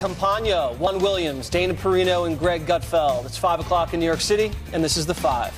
Campagna, Juan Williams, Dana Perino, and Greg Gutfeld. It's 5 o'clock in New York City, and this is The Five.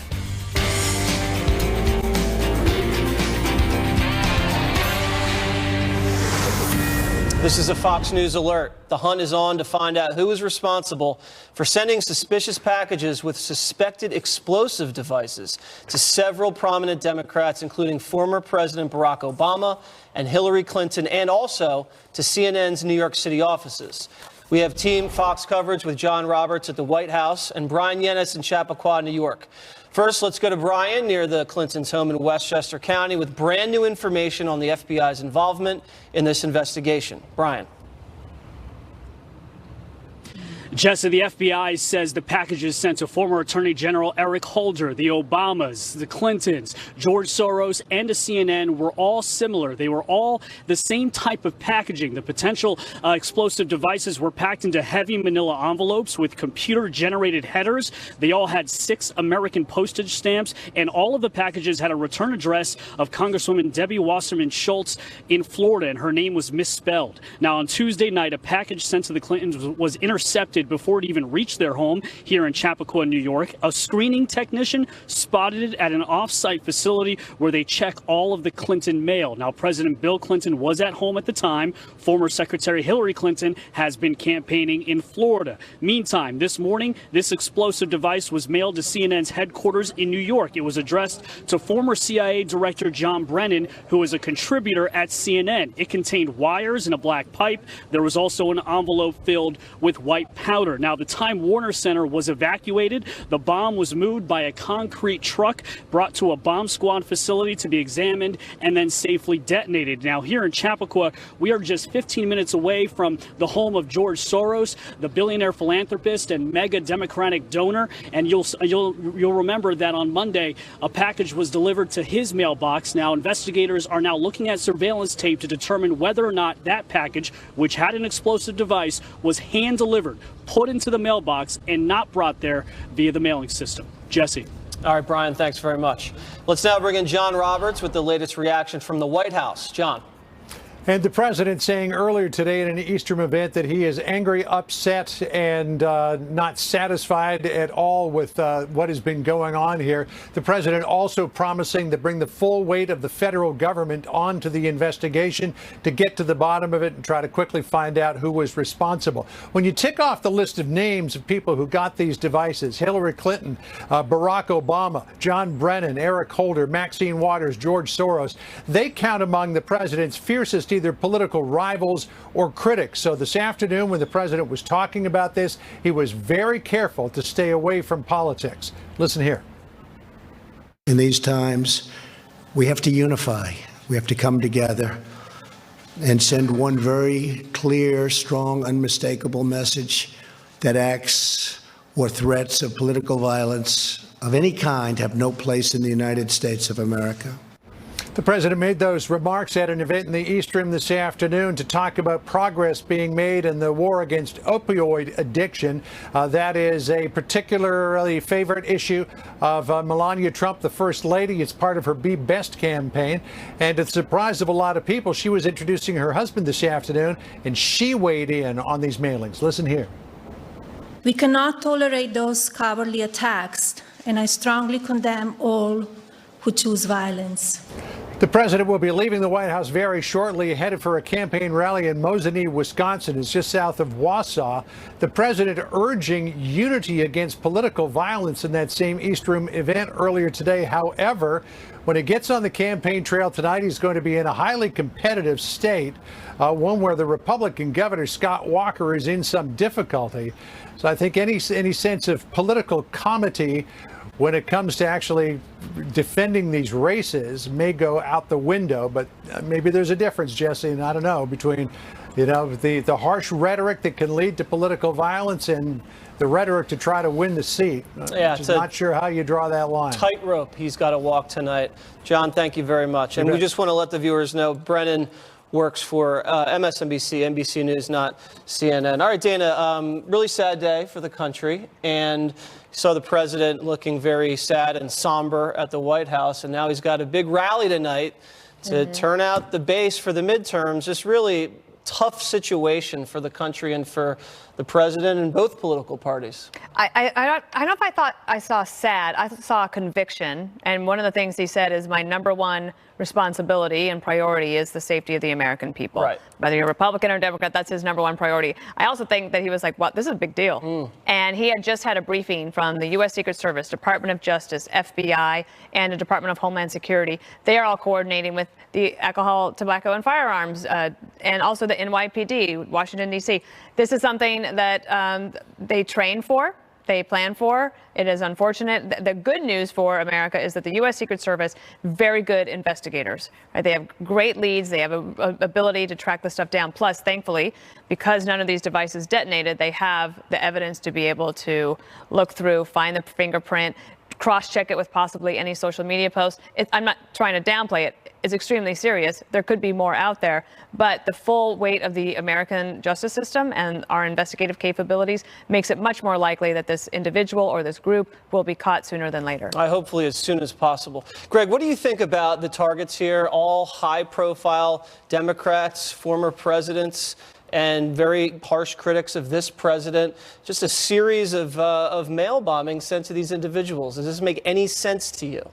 This is a Fox News alert. The hunt is on to find out who is responsible for sending suspicious packages with suspected explosive devices to several prominent Democrats, including former President Barack Obama and Hillary Clinton, and also to CNN's New York City offices. We have Team Fox coverage with John Roberts at the White House and Brian Yennis in Chappaqua, New York. First, let's go to Brian near the Clintons' home in Westchester County with brand new information on the FBI's involvement in this investigation. Brian. Jesse, the FBI says the packages sent to former Attorney General Eric Holder, the Obamas, the Clintons, George Soros, and to CNN were all similar. They were all the same type of packaging. The potential explosive devices were packed into heavy manila envelopes with computer-generated headers. They all had 6 American postage stamps, and all of the packages had a return address of Congresswoman Debbie Wasserman Schultz in Florida, and her name was misspelled. Now, on Tuesday night, a package sent to the Clintons was intercepted before it even reached their home here in Chappaqua, New York. A screening technician spotted it at an off-site facility where they check all of the Clinton mail. Now, President Bill Clinton was at home at the time. Former Secretary Hillary Clinton has been campaigning in Florida. Meantime, this morning, this explosive device was mailed to CNN's headquarters in New York. It was addressed to former CIA Director John Brennan, who is a contributor at CNN. It contained wires and a black pipe. There was also an envelope filled with white powder. Now, the Time Warner Center was evacuated. The bomb was moved by a concrete truck, brought to a bomb squad facility to be examined, and then safely detonated. Now, here in Chappaqua, we are just 15 minutes away from the home of George Soros, the billionaire philanthropist and mega Democratic donor. And you'll remember that on Monday, a package was delivered to his mailbox. Now, investigators are now looking at surveillance tape to determine whether or not that package, which had an explosive device, was hand-delivered, put into the mailbox, and not brought there via the mailing system. Jesse. All right, Brian, thanks very much. Let's now bring in John Roberts with the latest reaction from the White House. John. And the president saying earlier today in an Eastern event that he is angry, upset, and not satisfied at all with what has been going on here. The president also promising to bring the full weight of the federal government onto the investigation to get to the bottom of it and try to quickly find out who was responsible. When you tick off the list of names of people who got these devices, Hillary Clinton, Barack Obama, John Brennan, Eric Holder, Maxine Waters, George Soros, they count among the president's fiercest either political rivals or critics. So this afternoon, when the president was talking about this, he was very careful to stay away from politics. Listen here. In these times, we have to unify. We have to come together and send one very clear, strong, unmistakable message that acts or threats of political violence of any kind have no place in the United States of America. The president made those remarks at an event in the East Room this afternoon to talk about progress being made in the war against opioid addiction. That is a particularly favorite issue of Melania Trump, the First Lady. It's part of her Be Best campaign. And to the surprise of a lot of people, she was introducing her husband this afternoon, and she weighed in on these mailings. Listen here. We cannot tolerate those cowardly attacks, and I strongly condemn all who choose violence. The president will be leaving the White House very shortly, headed for a campaign rally in Mosinee, Wisconsin. It's just south of Wausau. The president urging unity against political violence in that same East Room event earlier today. However, when he gets on the campaign trail tonight, he's going to be in a highly competitive state, one where the Republican Governor Scott Walker is in some difficulty. So I think any sense of political comity when it comes to actually defending these races may go out the window. But maybe there's a difference, Jesse, and I don't know, between, the harsh rhetoric that can lead to political violence and the rhetoric to try to win the seat. Yeah, just not sure how you draw that line. Tightrope he's got to walk tonight. John, thank you very much. And we just want to let the viewers know Brennan works for MSNBC, NBC News, not CNN. All right, Dana, really sad day for the country. And saw the president looking very sad and somber at the White House. And now he's got a big rally tonight to turn out the base for the midterms. Just really tough situation for the country and for the president and both political parties. I don't know if I thought I saw sad. I saw conviction. And one of the things he said is my number one responsibility and priority is the safety of the American people. Right. Whether you're Republican or Democrat, that's his number one priority. I also think that he was like, well, this is a big deal. And he had just had a briefing from the U.S. Secret Service, Department of Justice, FBI, and the Department of Homeland Security. They are all coordinating with the Alcohol, Tobacco, and Firearms, and also the NYPD, Washington, D.C. This is something that they train for. They plan for. It is unfortunate. The good news for America is that the U.S. Secret Service, very good investigators. Right? They have great leads. They have an ability to track this stuff down. Plus, thankfully, because none of these devices detonated, they have the evidence to be able to look through, find the fingerprint, cross-check it with possibly any social media post. I'm not trying to downplay it. It's extremely serious. There could be more out there, but the full weight of the American justice system and our investigative capabilities makes it much more likely that this individual or this group will be caught sooner than later. Hopefully as soon as possible. Greg, what do you think about the targets here? All high-profile Democrats, former presidents, and very harsh critics of this president. Just a series of mail bombings sent to these individuals. Does this make any sense to you?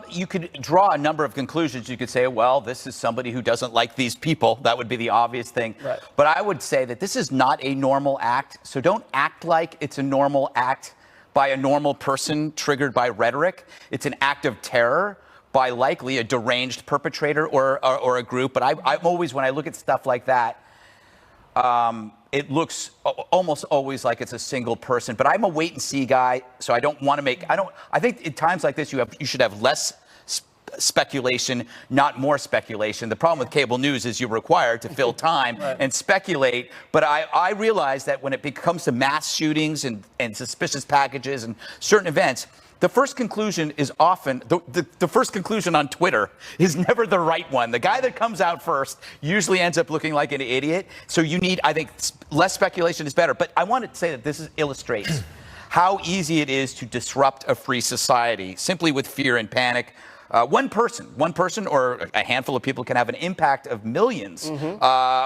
You could draw a number of conclusions. You could say, well, this is somebody who doesn't like these people. That would be the obvious thing. Right. But I would say that this is not a normal act. So don't act like it's a normal act by a normal person triggered by rhetoric. It's an act of terror by likely a deranged perpetrator or a group. But I'm always, when I look at stuff like that, it looks almost always like it's a single person, but I'm a wait and see guy. So I don't want to I think in times like this, you should have less speculation, not more speculation. The problem with cable news is you're required to fill time and speculate. But I realize that when it comes to mass shootings and suspicious packages and certain events, the first conclusion is often, the first conclusion on Twitter is never the right one. The guy that comes out first usually ends up looking like an idiot. So you need, I think, less speculation is better. But I want to say that this illustrates how easy it is to disrupt a free society simply with fear and panic. One person or a handful of people can have an impact of millions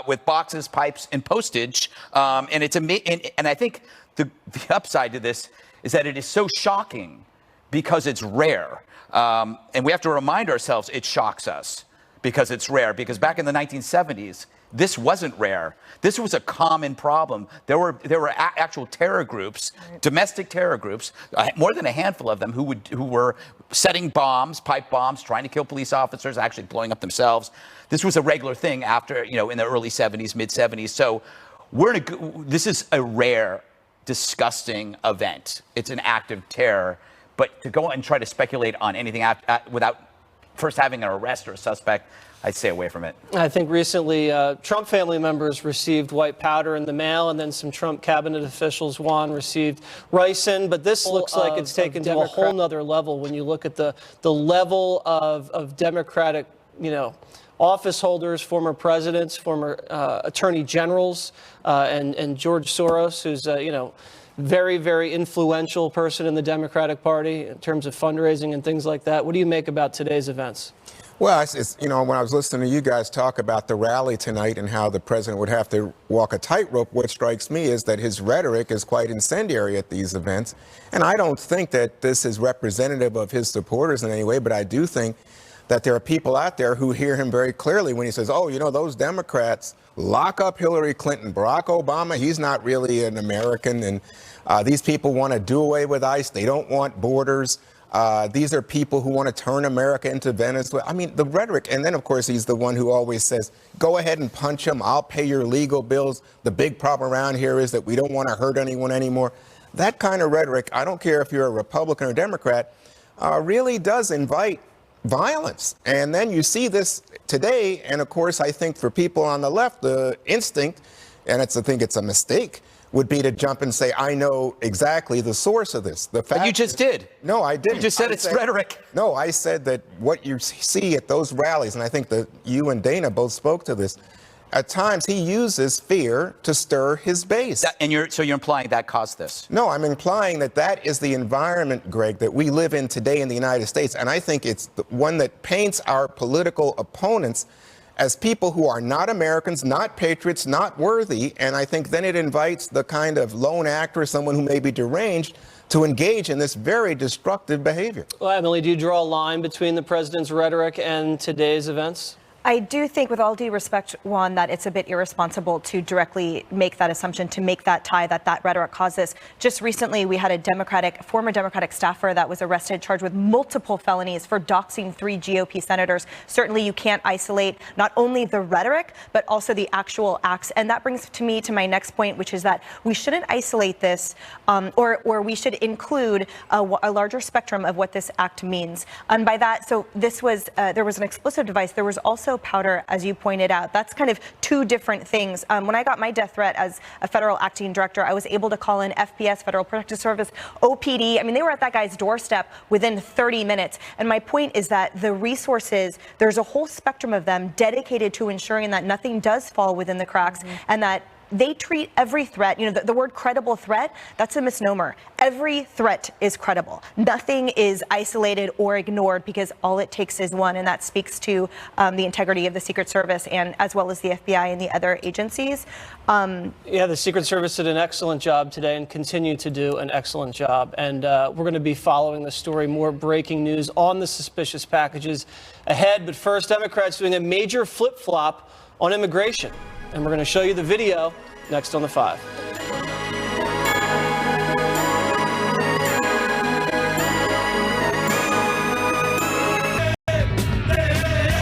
with boxes, pipes, and postage. And it's and I think the upside to this is that it is so shocking because it's rare. And we have to remind ourselves it shocks us because it's rare. Because back in the 1970s, this wasn't rare. This was a common problem. There were actual terror groups, domestic terror groups, more than a handful of them who were setting bombs, pipe bombs, trying to kill police officers, actually blowing up themselves. This was a regular thing after, in the early 70s, mid 70s. So this is a rare, disgusting event. It's an act of terror. But to go and try to speculate on anything without first having an arrest or a suspect, I'd stay away from it. I think recently Trump family members received white powder in the mail, and then some Trump cabinet officials, Juan, received ricin. But this looks like it's taken to a whole nother level when you look at the level of Democratic, office holders, former presidents, former attorney generals, and George Soros, who's, very, very influential person in the Democratic Party in terms of fundraising and things like that. What do you make about today's events? Well, when I was listening to you guys talk about the rally tonight and how the president would have to walk a tightrope, what strikes me is that his rhetoric is quite incendiary at these events. And I don't think that this is representative of his supporters in any way, but I do think that there are people out there who hear him very clearly when he says, those Democrats lock up Hillary Clinton, Barack Obama, he's not really an American. And these people want to do away with ICE. They don't want borders. These are people who want to turn America into Venezuela. I mean, the rhetoric. And then, of course, he's the one who always says, go ahead and punch them. I'll pay your legal bills. The big problem around here is that we don't want to hurt anyone anymore. That kind of rhetoric, I don't care if you're a Republican or Democrat, really does invite violence. And then you see this today. And of course, I think for people on the left, the instinct, and I think it's a mistake, would be to jump and say, I know exactly the source of this. The fact but you just did. No, I didn't. You just said it's rhetoric. No, I said that what you see at those rallies, and I think that you and Dana both spoke to this, at times he uses fear to stir his base. So you're implying that caused this? No, I'm implying that is the environment, Greg, that we live in today in the United States. And I think it's the one that paints our political opponents as people who are not Americans, not patriots, not worthy. And I think then it invites the kind of lone actor, someone who may be deranged, to engage in this very destructive behavior. Well, Emily, do you draw a line between the president's rhetoric and today's events? I do think, with all due respect, Juan, that it's a bit irresponsible to directly make that assumption, to make that tie that rhetoric causes. Just recently, we had a former Democratic staffer that was arrested, charged with multiple felonies for doxing 3 GOP senators. Certainly, you can't isolate not only the rhetoric, but also the actual acts. And that brings me to my next point, which is that we shouldn't isolate this, or we should include a larger spectrum of what this act means. And by that, so this was, there was an explosive device. There was also powder, as you pointed out. That's kind of two different things. When I got my death threat as a federal acting director, I was able to call in FPS, Federal Protective Service, OPD. I mean, they were at that guy's doorstep within 30 minutes. And my point is that the resources, there's a whole spectrum of them dedicated to ensuring that nothing does fall within the cracks, and that they treat every threat, you know, the word credible threat, that's a misnomer. Every threat is credible. Nothing is isolated or ignored, because all it takes is one, and that speaks to the integrity of the Secret Service, and as well as the FBI and the other agencies. Yeah, the Secret Service did an excellent job today and continue to do an excellent job. And we're going to be following the story, more breaking news on the suspicious packages ahead. But first, Democrats doing a major flip-flop on immigration. And we're going to show you the video next on The Five.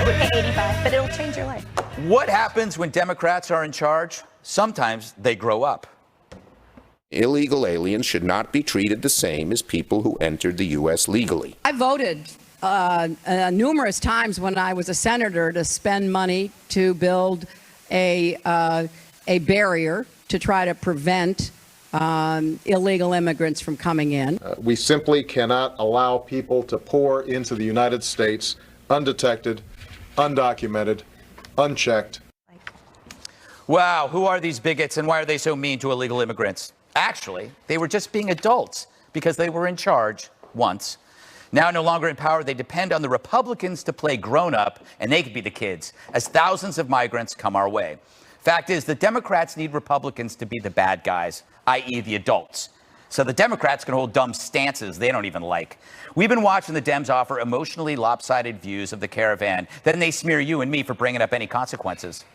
Okay, 85, but it'll change your life. What happens when Democrats are in charge? Sometimes they grow up. Illegal aliens should not be treated the same as people who entered the U.S. legally. I voted numerous times when I was a senator to spend money to build a barrier to try to prevent illegal immigrants from coming in. We simply cannot allow people to pour into the United States undetected, undocumented, unchecked. Wow, who are these bigots and why are they so mean to illegal immigrants? Actually, they were just being adults because they were in charge once. Now no longer in power, they depend on the Republicans to play grown-up, and they could be the kids, as thousands of migrants come our way. Fact is, the Democrats need Republicans to be the bad guys, i.e. the adults. So the Democrats can hold dumb stances they don't even like. We've been watching the Dems offer emotionally lopsided views of the caravan. Then they smear you and me for bringing up any consequences.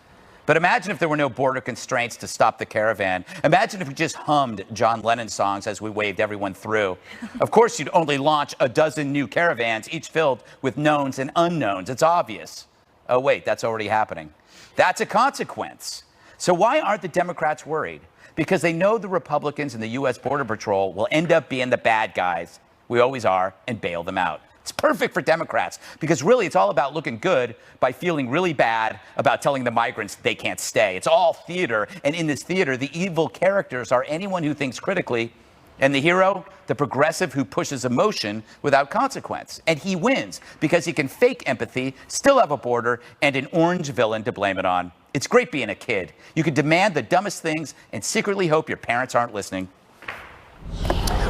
But imagine if there were no border constraints to stop the caravan. Imagine if we just hummed John Lennon songs as we waved everyone through. Of course, you'd only launch a dozen new caravans, each filled with knowns and unknowns. It's obvious. Oh, wait, that's already happening. That's a consequence. So why aren't the Democrats worried? Because they know the Republicans and the U.S. Border Patrol will end up being the bad guys. We always are, and bail them out. It's perfect for Democrats, because really it's all about looking good by feeling really bad about telling the migrants they can't stay. It's all theater, and in this theater, the evil characters are anyone who thinks critically, and the hero, the progressive who pushes emotion without consequence. And he wins because he can fake empathy, still have a border, and an orange villain to blame it on. It's great being a kid. You can demand the dumbest things and secretly hope your parents aren't listening.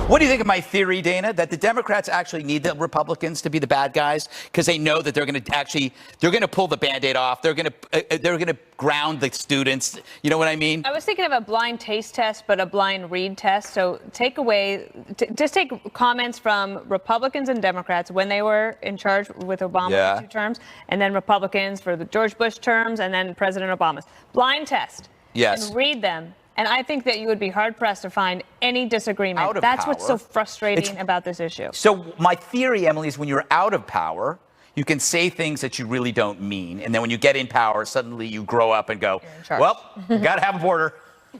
What do you think of my theory, Dana, that the Democrats actually need the Republicans to be the bad guys because they know that they're going to pull the Band-Aid off. They're going to ground the students. You know what I mean? I was thinking of a blind taste test, but a blind read test. So take comments from Republicans and Democrats when they were in charge with Obama for 2 terms, and then Republicans for the George Bush terms, and then President Obama's. Blind test. Yes. And read them. And I think that you would be hard-pressed to find any disagreement. That's what's so frustrating about this issue. So my theory, Emily, is when you're out of power, you can say things that you really don't mean. And then when you get in power, suddenly you grow up and go, well, you got to have a border.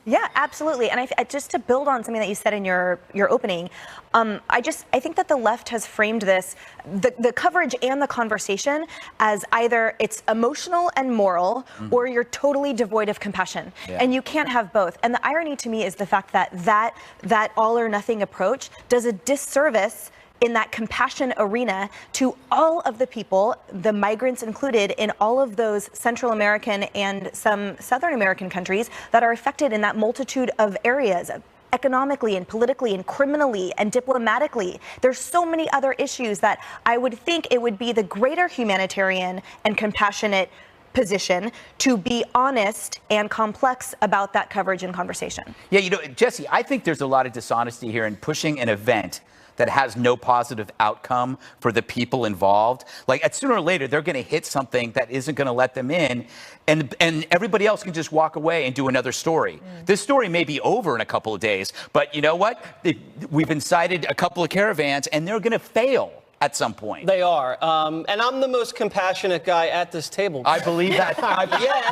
Yeah, absolutely. And just to build on something that you said in your opening, I think that the left has framed this, the coverage and the conversation, as either it's emotional and moral, or you're totally devoid of compassion. Yeah. And you can't have both. And the irony to me is the fact that all or nothing approach does a disservice in that compassion arena to all of the people, the migrants included, in all of those Central American and some Southern American countries that are affected in that multitude of areas, economically and politically and criminally and diplomatically. There's so many other issues that I would think it would be the greater humanitarian and compassionate position to be honest and complex about that coverage and conversation. Yeah, Jesse, I think there's a lot of dishonesty here in pushing an event that has no positive outcome for the people involved. Like, sooner or later, they're going to hit something that isn't going to let them in, and everybody else can just walk away and do another story. This story may be over in a couple of days, but you know what? We've incited a couple of caravans, and they're going to fail at some point. They are. And I'm the most compassionate guy at this table. I believe that.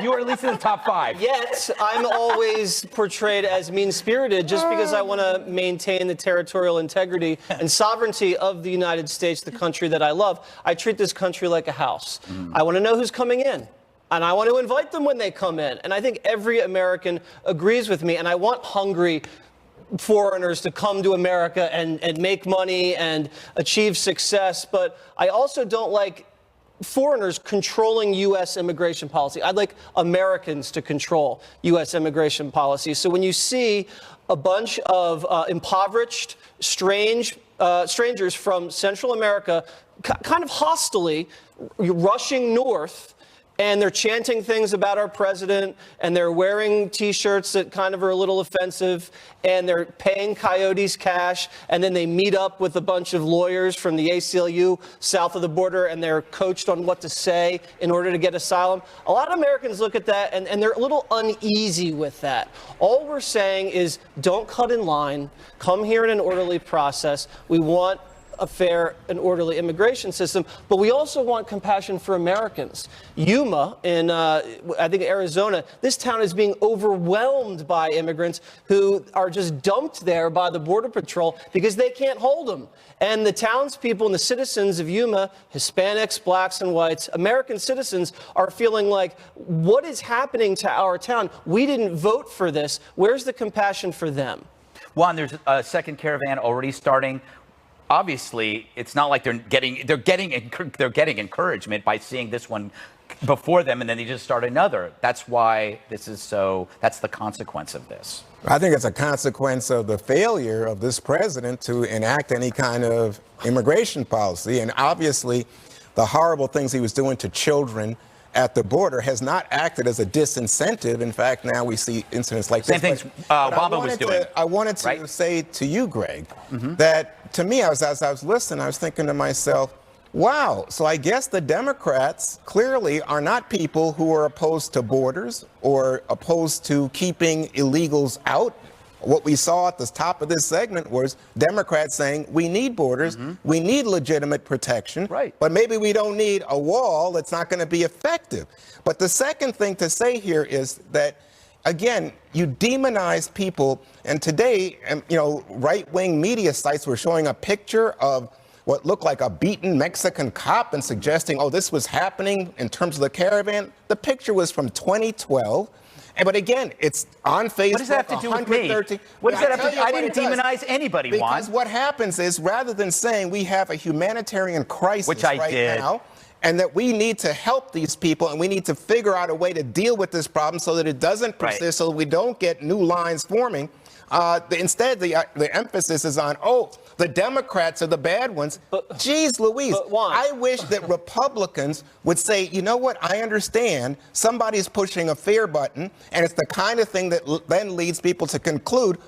You are at least in the top 5. Yet, I'm always portrayed as mean-spirited just because I want to maintain the territorial integrity and sovereignty of the United States, the country that I love. I treat this country like a house. I want to know who's coming in. And I want to invite them when they come in. And I think every American agrees with me. And I want hungry foreigners to come to America and make money and achieve success. But I also don't like foreigners controlling U.S. immigration policy. I'd like Americans to control U.S. immigration policy. So when you see a bunch of impoverished, strangers from Central America kind of hostilely rushing north, and they're chanting things about our president, and they're wearing T-shirts that kind of are a little offensive, and they're paying coyotes cash, and then they meet up with a bunch of lawyers from the ACLU south of the border, and they're coached on what to say in order to get asylum. A lot of Americans look at that, and they're a little uneasy with that. All we're saying is don't cut in line. Come here in an orderly process. We want a fair and orderly immigration system, but we also want compassion for Americans. Yuma in, I think, Arizona, this town is being overwhelmed by immigrants who are just dumped there by the Border Patrol because they can't hold them. And the townspeople and the citizens of Yuma, Hispanics, blacks and whites, American citizens, are feeling like, what is happening to our town? We didn't vote for this. Where's the compassion for them? Juan, there's a second caravan already starting. Obviously, it's not like they're getting encouragement by seeing this one before them, and then they just start another. That's why this is so. That's the consequence of this. I think it's a consequence of the failure of this president to enact any kind of immigration policy, and obviously, the horrible things he was doing to children at the border has not acted as a disincentive. In fact, now we see incidents like this. Same things Obama was doing. I wanted to say to you, Greg, that to me, as I was listening, I was thinking to myself, wow, so I guess the Democrats clearly are not people who are opposed to borders or opposed to keeping illegals out. What we saw at the top of this segment was Democrats saying we need borders, we need legitimate protection, but maybe we don't need a wall that's not going to be effective. But the second thing to say here is that, again, you demonize people, and today, right-wing media sites were showing a picture of what looked like a beaten Mexican cop and suggesting, oh, this was happening in terms of the caravan. The picture was from 2012. But again, it's on Facebook. What does that have to do with me? What does that have to do? I didn't demonize anybody, Juan. Because what happens is, rather than saying we have a humanitarian crisis now, and that we need to help these people, and we need to figure out a way to deal with this problem so that it doesn't persist, so that we don't get new lines forming, instead the emphasis is on, the Democrats are the bad ones. Geez Louise, I wish that Republicans would say, you know what, I understand somebody's pushing a fear button, and it's the kind of thing that then leads people to conclude,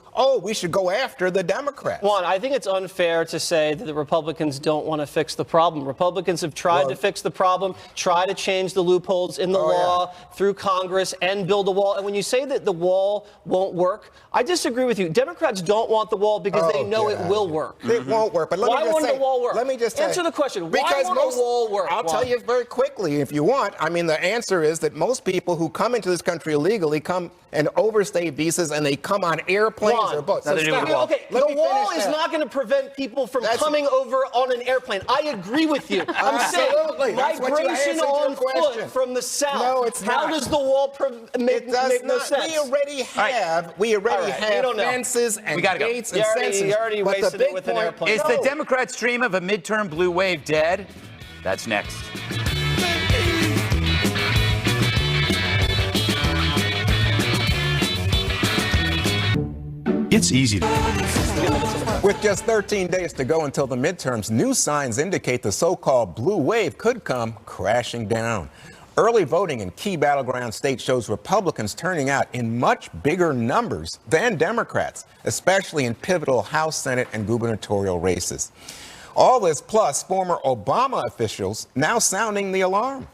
we should go after the Democrats. Juan, I think it's unfair to say that the Republicans don't want to fix the problem. Republicans have tried to fix the problem, try to change the loopholes in the law through Congress and build a wall. And when you say that the wall won't work, I disagree with you. Democrats don't want the wall because they know it will work. It won't work. But why won't the wall work? Let me just answer the question. Because why won't the wall work? I'll tell you very quickly if you want. I mean, the answer is that most people who come into this country illegally come and overstay visas, and they come on airplanes or boats. So the wall is not going to prevent people from coming over on an airplane. I agree with you. I'm saying migration on foot from the south. No, it's not. How does the wall make no sense? We already have fences and gates and fences. You already wasted it with an airplane. Is the Democrats' dream of a midterm blue wave dead? That's next. It's easy to... With just 13 days to go until the midterms, new signs indicate the so-called blue wave could come crashing down. Early voting in key battleground states shows Republicans turning out in much bigger numbers than Democrats, especially in pivotal House, Senate, and gubernatorial races. All this plus former Obama officials now sounding the alarm.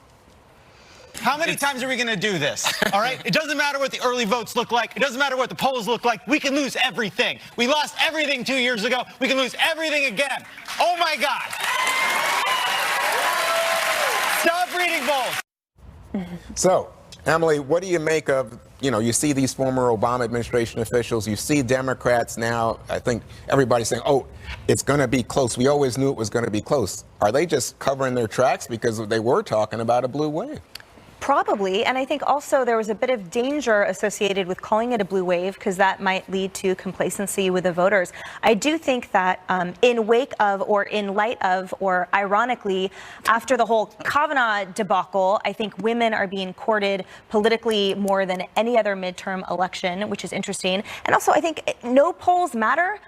How many times are we going to do this? All right? It doesn't matter what the early votes look like. It doesn't matter what the polls look like. We can lose everything. We lost everything 2 years ago. We can lose everything again. Oh, my God. Stop reading polls. So, Emily, what do you make of, you see these former Obama administration officials, you see Democrats now, I think everybody's saying, oh, it's going to be close. We always knew it was going to be close. Are they just covering their tracks because they were talking about a blue wave? Probably, and I think also there was a bit of danger associated with calling it a blue wave because that might lead to complacency with the voters. I do think that in wake of or in light of or ironically after the whole Kavanaugh debacle, I think women are being courted politically more than any other midterm election, which is interesting. And also I think no polls matter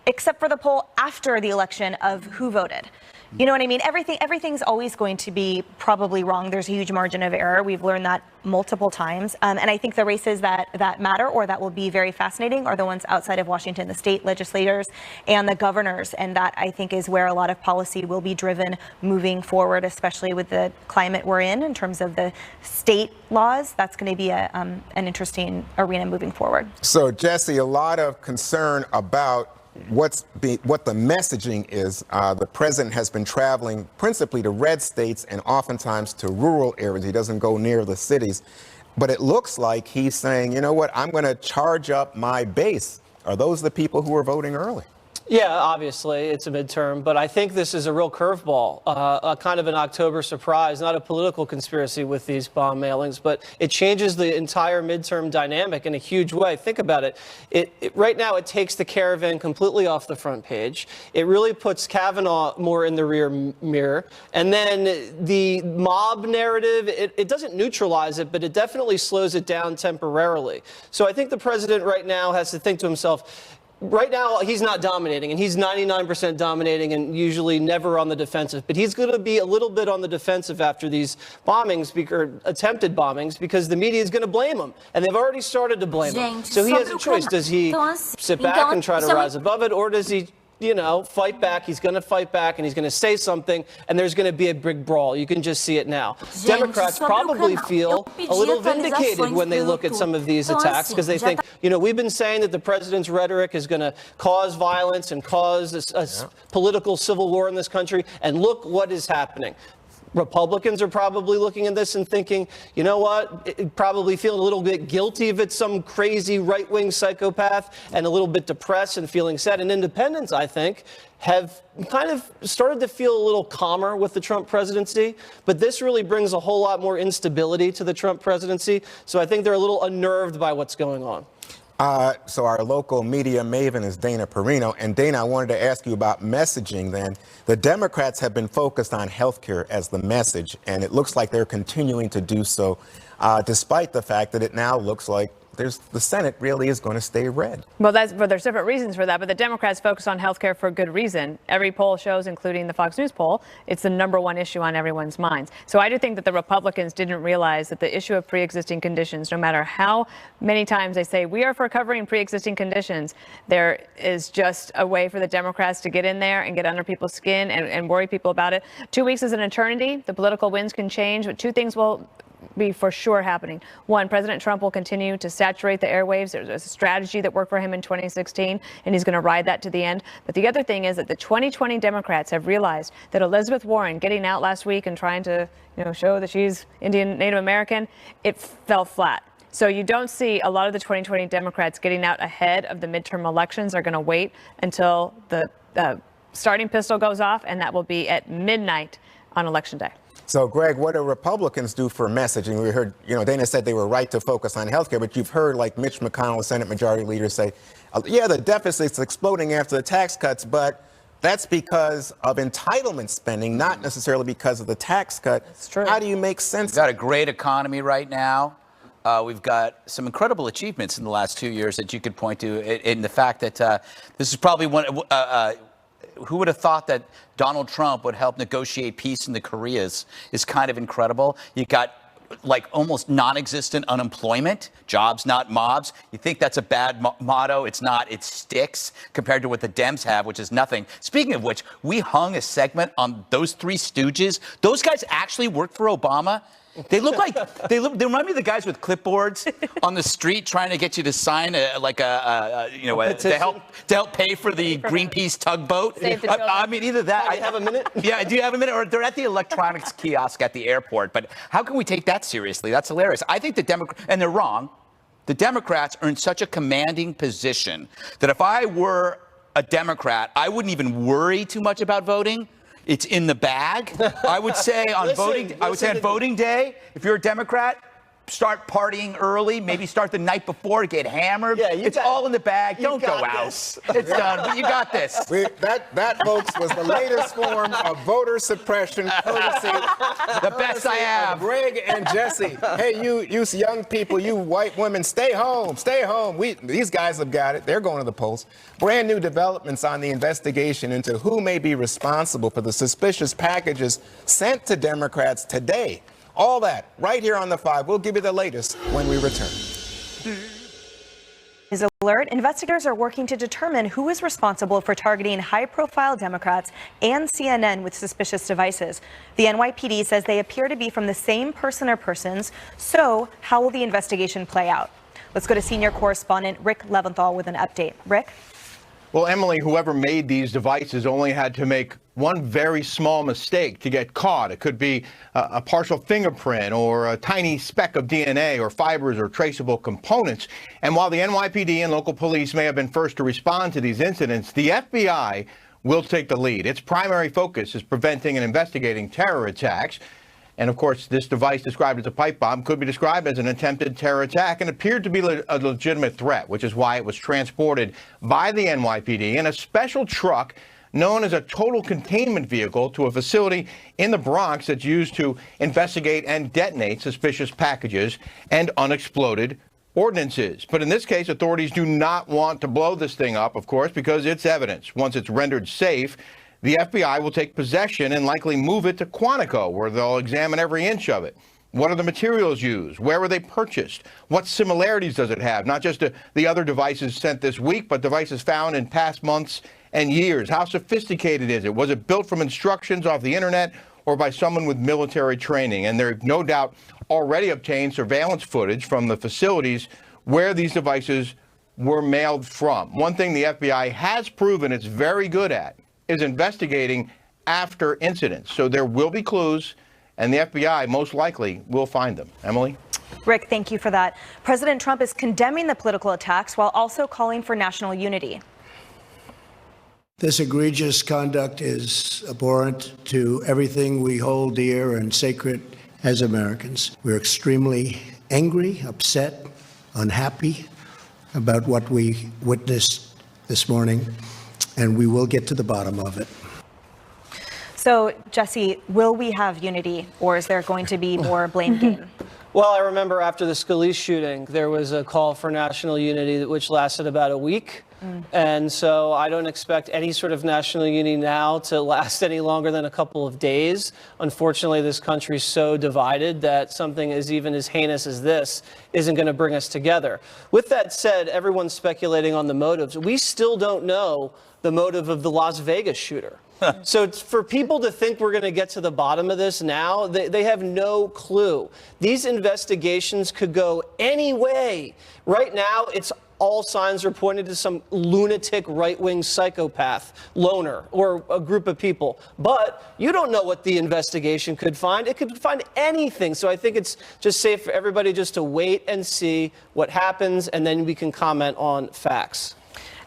except for the poll after the election of who voted. You know what I mean? Everything's always going to be probably wrong. There's a huge margin of error. We've learned that multiple times. And I think the races that matter or that will be very fascinating are the ones outside of Washington, the state legislators and the governors. And that, I think, is where a lot of policy will be driven moving forward, especially with the climate we're in terms of the state laws. That's going to be an interesting arena moving forward. So, Jesse, a lot of concern about what the messaging is. The president has been traveling principally to red states and oftentimes to rural areas. He doesn't go near the cities. But it looks like he's saying, you know what, I'm going to charge up my base. Are those the people who are voting early? Yeah, obviously, it's a midterm, but I think this is a real curveball, a kind of an October surprise, not a political conspiracy with these bomb mailings, but it changes the entire midterm dynamic in a huge way. Think about it. Right now, it takes the caravan completely off the front page. It really puts Kavanaugh more in the rear mirror. And then the mob narrative, it doesn't neutralize it, but it definitely slows it down temporarily. So I think the president right now has to think to himself, right now, he's not dominating, and he's 99% dominating and usually never on the defensive. But he's going to be a little bit on the defensive after these bombings, or attempted bombings, because the media is going to blame him. And they've already started to blame him. So he has a choice. Does he sit back and try to rise above it, or does he fight back? He's going to fight back, and he's going to say something, and there's going to be a big brawl. You can just see it now. Democrats probably feel a little vindicated when they look at some of these attacks, because they think, we've been saying that the president's rhetoric is going to cause violence and cause a political civil war in this country, and look what is happening. Republicans are probably looking at this and thinking, you know what, probably feeling a little bit guilty if it's some crazy right-wing psychopath, and a little bit depressed and feeling sad. And independents, I think, have kind of started to feel a little calmer with the Trump presidency. But this really brings a whole lot more instability to the Trump presidency. So I think they're a little unnerved by what's going on. So our local media maven is Dana Perino. And Dana, I wanted to ask you about messaging then. The Democrats have been focused on health care as the message, and it looks like they're continuing to do so, despite the fact that it now looks like the Senate really is going to stay red. Well, there's different reasons for that, but the Democrats focus on health care for a good reason. Every poll shows, including the Fox News poll, it's the #1 issue on everyone's minds. So I do think that the Republicans didn't realize that the issue of pre-existing conditions, no matter how many times they say we are for covering pre-existing conditions, there is just a way for the Democrats to get in there and get under people's skin and worry people about it. 2 weeks is an eternity. The political winds can change, but two things will be for sure happening. One, President Trump will continue to saturate the airwaves. There's a strategy that worked for him in 2016, and he's going to ride that to the end. But the other thing is that the 2020 Democrats have realized that Elizabeth Warren getting out last week and trying to show that she's Indian Native American, it fell flat. So you don't see a lot of the 2020 Democrats getting out ahead of the midterm elections. They're going to wait until the starting pistol goes off, and that will be at midnight on Election Day. So, Greg, what do Republicans do for messaging? We heard, Dana said they were right to focus on health care, but you've heard like Mitch McConnell, Senate Majority Leader, say, yeah, the deficit's exploding after the tax cuts, but that's because of entitlement spending, not necessarily because of the tax cut. That's true. How do you make sense? We've got a great economy right now. We've got some incredible achievements in the last 2 years that you could point to in the fact that this is probably one. Who would have thought that Donald Trump would help negotiate peace in the Koreas is kind of incredible. You got like almost non-existent unemployment, jobs not mobs. You think that's a bad motto? It's not. It sticks compared to what the Dems have, which is nothing. Speaking of which, we hung a segment on those three stooges. Those guys actually worked for Obama. They look like they remind me of the guys with clipboards on the street trying to get you to sign to help pay for the Greenpeace tugboat. I mean, either that. I have a minute. Yeah, do you have a minute? Or they're at the electronics kiosk at the airport. But how can we take that seriously? That's hilarious. I think the Democrats, and they're wrong. The Democrats are in such a commanding position that if I were a Democrat, I wouldn't even worry too much about voting. It's in the bag. I would say on voting day, if you're a Democrat, start partying early. Maybe start the night before, get hammered. Yeah, it's all in the bag. Don't go out. It's done. But you got this. That, folks, was the latest form of voter suppression, courtesy the best I have. Greg and Jesse. Hey, you young people, you white women, stay home. Stay home. These guys have got it. They're going to the polls. Brand new developments on the investigation into who may be responsible for the suspicious packages sent to Democrats today. All that right here on The Five. We'll give you the latest when we return. His alert, investigators are working to determine who is responsible for targeting high-profile Democrats and CNN with suspicious devices. The NYPD says they appear to be from the same person or persons. So how will the investigation play out? Let's go to senior correspondent Rick Leventhal with an update. Rick? Well, Emily, whoever made these devices only had to make one very small mistake to get caught. It could be a partial fingerprint or a tiny speck of DNA or fibers or traceable components. And while the NYPD and local police may have been first to respond to these incidents, the FBI will take the lead. Its primary focus is preventing and investigating terror attacks. And of course, this device described as a pipe bomb could be described as an attempted terror attack and appeared to be a legitimate threat, which is why it was transported by the NYPD in a special truck known as a total containment vehicle to a facility in the Bronx that's used to investigate and detonate suspicious packages and unexploded ordinances. But in this case, authorities do not want to blow this thing up, of course, because it's evidence. Once it's rendered safe, the FBI will take possession and likely move it to Quantico, where they'll examine every inch of it. What are the materials used? Where were they purchased? What similarities does it have? Not just the other devices sent this week, but devices found in past months and years. How sophisticated is it? Was it built from instructions off the internet or by someone with military training? And they've no doubt already obtained surveillance footage from the facilities where these devices were mailed from. One thing the FBI has proven it's very good at is investigating after incidents. So there will be clues, and the FBI most likely will find them. Emily? Rick, thank you for that. President Trump is condemning the political attacks while also calling for national unity. This egregious conduct is abhorrent to everything we hold dear and sacred as Americans. We're extremely angry, upset, unhappy about what we witnessed this morning, and we will get to the bottom of it. So, Jesse, will we have unity, or is there going to be more blame game? Well, I remember after the Scalise shooting, there was a call for national unity which lasted about a week. And so I don't expect any sort of national unity now to last any longer than a couple of days. Unfortunately, this country is so divided that something even as heinous as this isn't going to bring us together. With that said, everyone's speculating on the motives. We still don't know the motive of the Las Vegas shooter. So for people to think we're going to get to the bottom of this now, they have no clue. These investigations could go any way. Right now, all signs are pointed to some lunatic right-wing psychopath, loner, or a group of people. But you don't know what the investigation could find. It could find anything. So I think it's just safe for everybody just to wait and see what happens, and then we can comment on facts.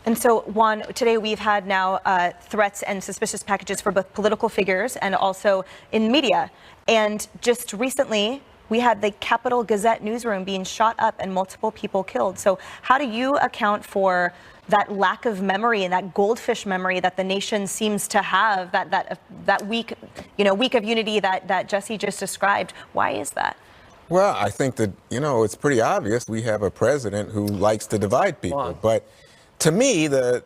And so, Juan, today we've had now threats and suspicious packages for both political figures and also in media. And just recently, we had the Capitol Gazette newsroom being shot up and multiple people killed. So how do you account for that lack of memory and that goldfish memory that the nation seems to have, that week of unity that Jesse just described? Why is that? Well, I think that, it's pretty obvious we have a president who likes to divide people. But to me, the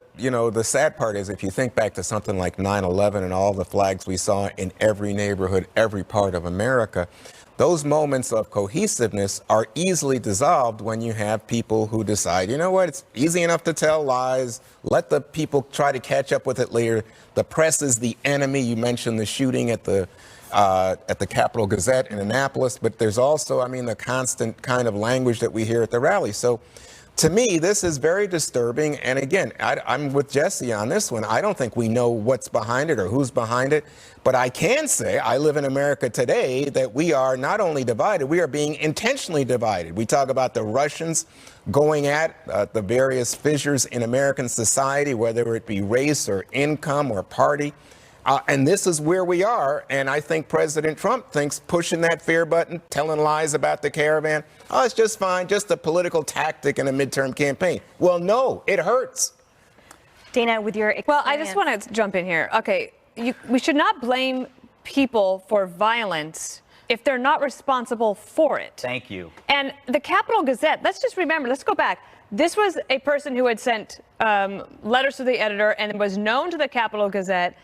sad part is if you think back to something like 9/11 and all the flags we saw in every neighborhood, every part of America, those moments of cohesiveness are easily dissolved when you have people who decide, you know what, it's easy enough to tell lies. Let the people try to catch up with it later. The press is the enemy. You mentioned the shooting at the Capital Gazette in Annapolis, but there's also, I mean, the constant kind of language that we hear at the rally. So to me, this is very disturbing. And again, I'm with Jesse on this one. I don't think we know what's behind it or who's behind it. But I can say, I live in America today, that we are not only divided, we are being intentionally divided. We talk about the Russians going at the various fissures in American society, whether it be race or income or party. And this is where we are. And I think President Trump thinks pushing that fear button, telling lies about the caravan, oh, it's just fine, just a political tactic in a midterm campaign. Well, no, it hurts. Dana, with your experience. Well, I just want to jump in here. Okay, we should not blame people for violence if they're not responsible for it. Thank you. And the Capital Gazette, let's just remember, let's go back. This was a person who had sent letters to the editor and was known to the Capital Gazette.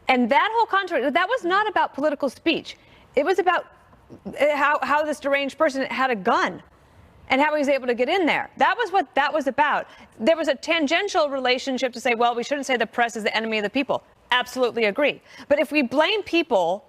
And that whole controversy, that was not about political speech. It was about how this deranged person had a gun and how he was able to get in there. That was what that was about. There was a tangential relationship to say, well, we shouldn't say the press is the enemy of the people. Absolutely agree. But if we blame people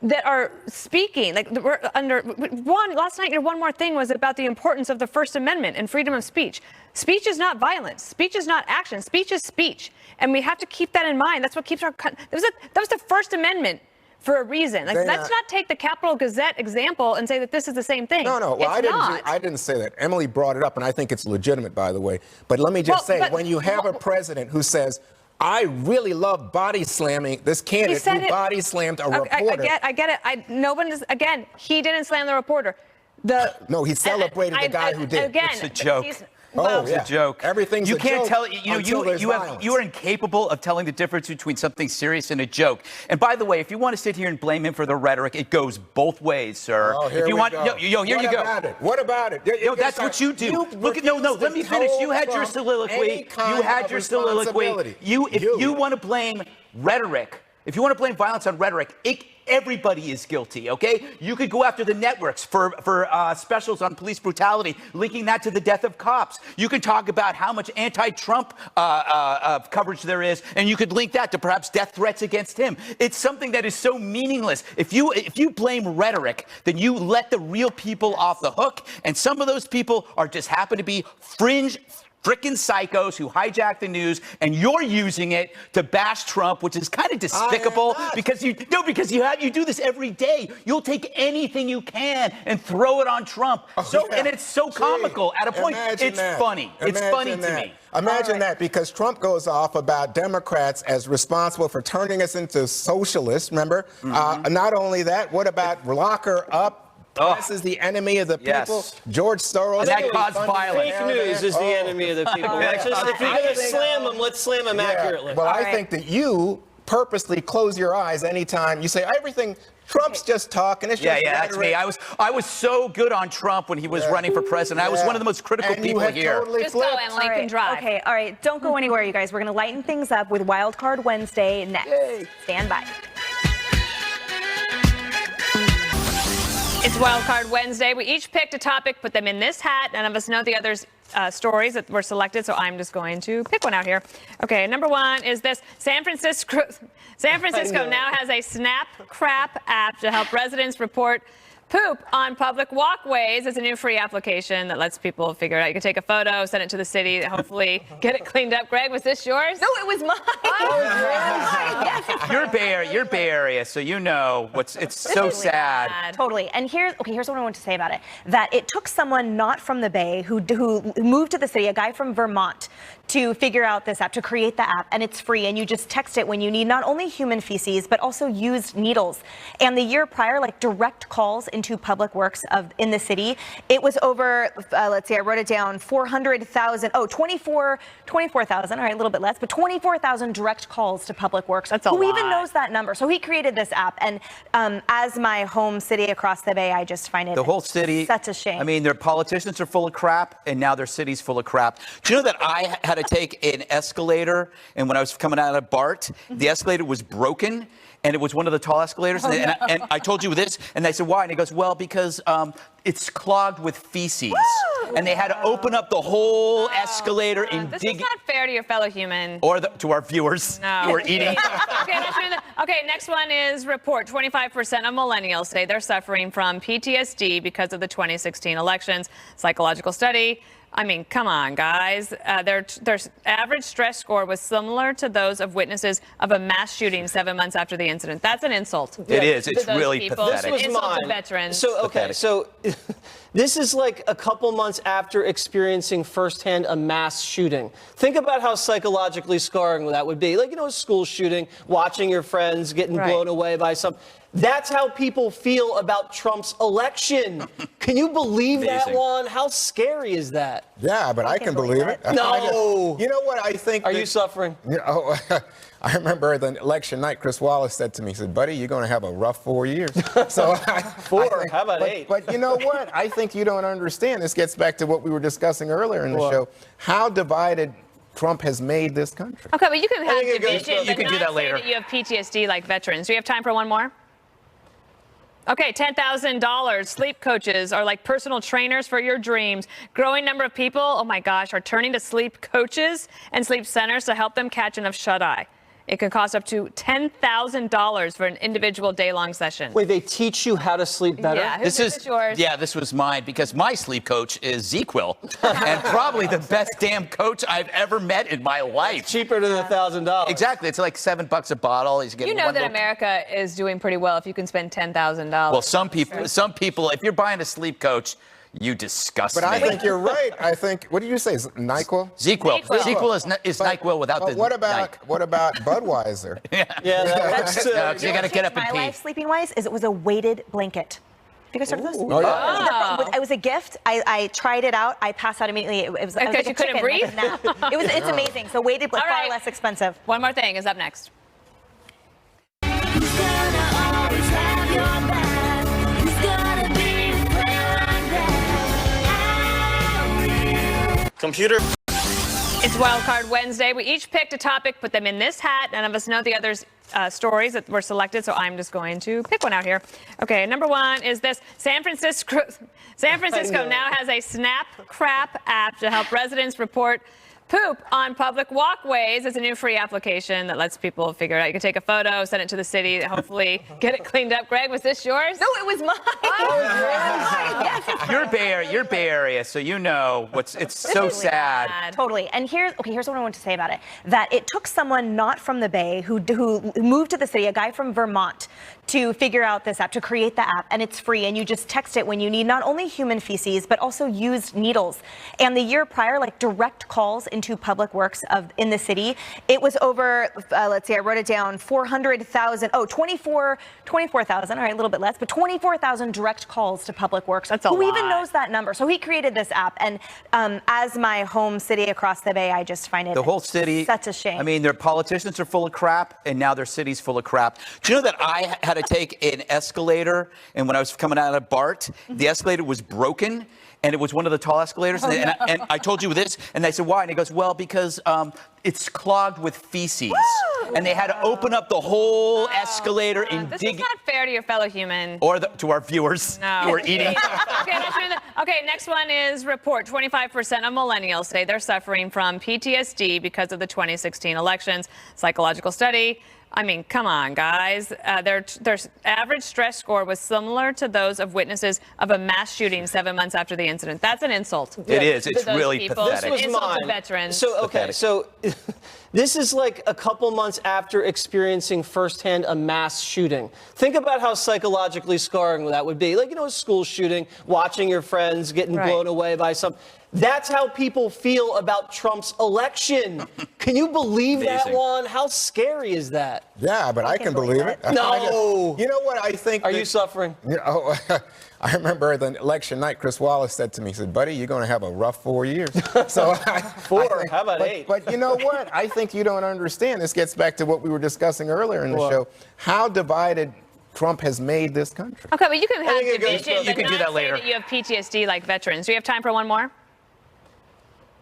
that are speaking, like we're under one, last night, your one more thing was about the importance of the First Amendment and freedom of speech. Speech is not violence. Speech is not action. Speech is speech. And we have to keep that in mind. That's what keeps our, that was the First Amendment for a reason. Like, let's not take the Capital Gazette example and say that this is the same thing. No, well, I didn't say that. Emily brought it up, and I think it's legitimate, by the way. But let me just say, when you have a president who says, I really love body slamming this candidate who body slammed a reporter. I get it. No one is, again, he didn't slam the reporter. No, he celebrated the guy who did. Again, it's a joke. Well, it's a joke. Everything's you a can't joke. Tell you are incapable of telling the difference between something serious and a joke. And by the way, if you want to sit here and blame him for the rhetoric, it goes both ways, sir. Oh, here if you we want, go. Here you go. What about it? That's what you do. Let me finish. You had your soliloquy. If you want to blame rhetoric, if you want to blame violence on rhetoric, everybody is guilty, okay? You could go after the networks for specials on police brutality, linking that to the death of cops. You could talk about how much anti-Trump coverage there is, and you could link that to perhaps death threats against him. It's something that is so meaningless. If you blame rhetoric, then you let the real people off the hook, and some of those people just happen to be fringe frickin' psychos who hijack the news, and you're using it to bash Trump, which is kind of despicable because you do this every day. You'll take anything you can and throw it on Trump. And it's so comical. At a point, it's funny. It's funny to me. Imagine that, because Trump goes off about Democrats as responsible for turning us into socialists, remember? Not only that, what about lock her up? Press is the enemy of the people. Yes. George Soros. And that caused violence. Fake news is the enemy of the people. If you're going to slam them, let's slam them accurately. Well, I think that you purposely close your eyes anytime you say everything. Trump's just talking. It's just that's me. I was so good on Trump when he was running for president. I was one of the most critical people here. Just go, Emily. You can drive. Okay, all right. Don't go anywhere, you guys. We're going to lighten things up with Wild Card Wednesday next. Yay. Stand by. It's Wild Card Wednesday. We each picked a topic, put them in this hat. None of us know the others' stories that were selected, so I'm just going to pick one out here. Okay, number one is this. San Francisco now has a Snap Crap app to help residents report poop on public walkways. It's a new free application that lets people figure it out. You can take a photo, send it to the city, hopefully get it cleaned up. Greg, was this yours? No, it was mine. You're Bay Area, so you know it's so sad. Totally. And here's what I want to say about it. That it took someone not from the Bay who moved to the city, a guy from Vermont, to figure out this app, to create the app, and it's free, and you just text it when you need not only human feces, but also used needles. And the year prior, like direct calls into public works in the city, it was over, let's see, I wrote it down, 24,000, all right, a little bit less, but 24,000 direct calls to public works. That's a lot. Who even knows that number? So he created this app, and as my home city across the Bay, I just find it the whole city such a shame. I mean, their politicians are full of crap, and now their city's full of crap. Do you know that I had to take an escalator, and when I was coming out of BART, the escalator was broken, and it was one of the tall escalators. And I told you this, and I said, why? And he goes, well, because it's clogged with feces. And they had to open up the whole escalator and This dig is not fair to your fellow human. or to our viewers who are eating. Okay, next one is report. 25% of millennials say they're suffering from PTSD because of the 2016 elections. Psychological study. I mean, come on, guys. Their average stress score was similar to those of witnesses of a mass shooting 7 months after the incident. That's an insult. It is. to It's those really people. pathetic. This was Insult to mine. veterans. So, okay, so this is like a couple months after experiencing firsthand a mass shooting. Think about how psychologically scarring that would be. Like, a school shooting, watching your friends getting blown away by some. That's how people feel about Trump's election. Can you believe that one? How scary is that? Yeah, but I can believe it. No. You know what I think? Are you suffering? I remember the election night, Chris Wallace said to me, he said, buddy, you're going to have a rough 4 years. So How about 8? But you know what? I think you don't understand. This gets back to what we were discussing earlier in the show. How divided Trump has made this country. Okay, but you can have division, You can do that later. That you have PTSD like veterans. Do you have time for one more? Okay, $10,000. Sleep coaches are like personal trainers for your dreams. Growing number of people, oh my gosh, are turning to sleep coaches and sleep centers to help them catch enough shut-eye. It can cost up to $10,000 for an individual day-long session. Wait, they teach you how to sleep better? Yeah, This is yours. Yeah, this was mine because my sleep coach is ZQL, and probably the best damn coach I've ever met in my life. Cheaper than $1,000. Exactly, it's like $7 a bottle. He's getting You know one that little- America is doing pretty well if you can spend $10,000. Well, some people, if you're buying a sleep coach, you disgust But me. I think you're right. I think, what did you say, NyQuil? ZQL. ZQL is NyQuil without the what about Budweiser? That's No, 'cause you got to get up and My pee. life sleeping wise is it was a weighted blanket. Have you guys heard of this? Oh, yeah. It was a gift. I tried it out. I passed out immediately. It was, I was Because like you a couldn't chicken, like breathe? a nap. It's amazing. So weighted, but All far right. less expensive. One more thing is up next. Computer. It's Wildcard Wednesday. We each picked a topic, put them in this hat. None of us know the others' stories that were selected, so I'm just going to pick one out here. Okay, number one is this. San Francisco now has a Snap Crap app to help residents report poop on public walkways. It's a new free application that lets people figure it out. You can take a photo, send it to the city, hopefully get it cleaned up. Greg, was this yours? No, it was mine. You're Bay Area, so you know it's so sad. Totally. And here's what I want to say about it. That it took someone not from the Bay who moved to the city, a guy from Vermont, to figure out this app, to create the app, and it's free, and you just text it when you need not only human feces, but also used needles. And the year prior, like direct calls into public works in the city, it was over, let's see, I wrote it down, 24,000, all right, a little bit less, but 24,000 direct calls to public works. That's a Who lot. even knows that number? So he created this app, and as my home city across the Bay, I just find it The whole city. such a shame. I mean, their politicians are full of crap, and now their city's full of crap. Do you know that I had to take an escalator, and when I was coming out of BART, the escalator was broken, and it was one of the tall escalators. And I told you this, and I said, why? And he goes, well, because it's clogged with feces. And they had to open up the whole escalator and This dig. is not fair to your fellow human. Or to our viewers who are eating. Okay, next one is report. 25% of millennials say they're suffering from PTSD because of the 2016 elections. Psychological study. I mean, come on, guys. Their average stress score was similar to those of witnesses of a mass shooting 7 months after the incident. That's an insult. It is. to It's those really people. pathetic. This was Insult to mine. veterans. So, okay, so this is like a couple months after experiencing firsthand a mass shooting. Think about how psychologically scarring that would be. Like, a school shooting, watching your friends getting blown away by some. That's how people feel about Trump's election. Can you believe that one? How scary is that? Yeah, but I can believe it. No. You know what I think? Are you suffering? I remember the election night, Chris Wallace said to me, he said, buddy, you're going to have a rough 4 years. So How about 8? But you know what? I think you don't understand. This gets back to what we were discussing earlier in the show. How divided Trump has made this country. Okay, but you can have think it goes division. both. but You can do not that later. say that you have PTSD like veterans. Do you have time for one more?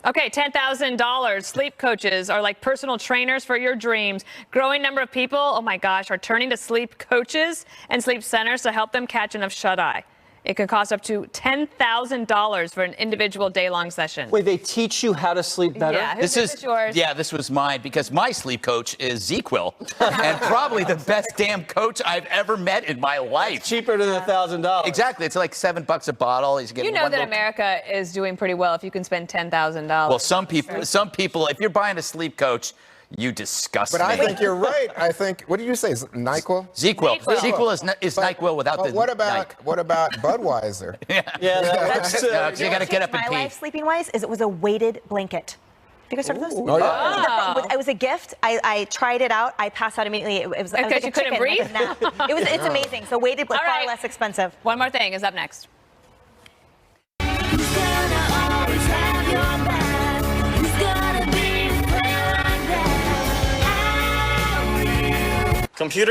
Okay, $10,000. Sleep coaches are like personal trainers for your dreams. Growing number of people, oh my gosh, are turning to sleep coaches and sleep centers to help them catch enough shut-eye. It can cost up to $10,000 for an individual day-long session. Wait, they teach you how to sleep better? Yeah, This is yours. Yeah, this was mine because my sleep coach is ZQuil, and probably the best damn coach I've ever met in my life. Cheaper than $1,000. Exactly, it's like $7 a bottle. He's getting You know one that little- America is doing pretty well if you can spend $10,000. Well, some people, if you're buying a sleep coach, you disgust But me. I think you're right. I think, what did you say, NyQuil? ZQuil. ZQuil is NyQuil without But the what about Budweiser? Yeah, that's No, you got to get up and My pee. life sleeping wise is it was a weighted blanket. Have you guys heard of those? Oh, yeah. It was a gift. I tried it out. I passed out immediately. It was, I was Because like you a couldn't chicken, like a nap. It's amazing. So weighted, but All far right. less expensive. One more thing is up next. Computer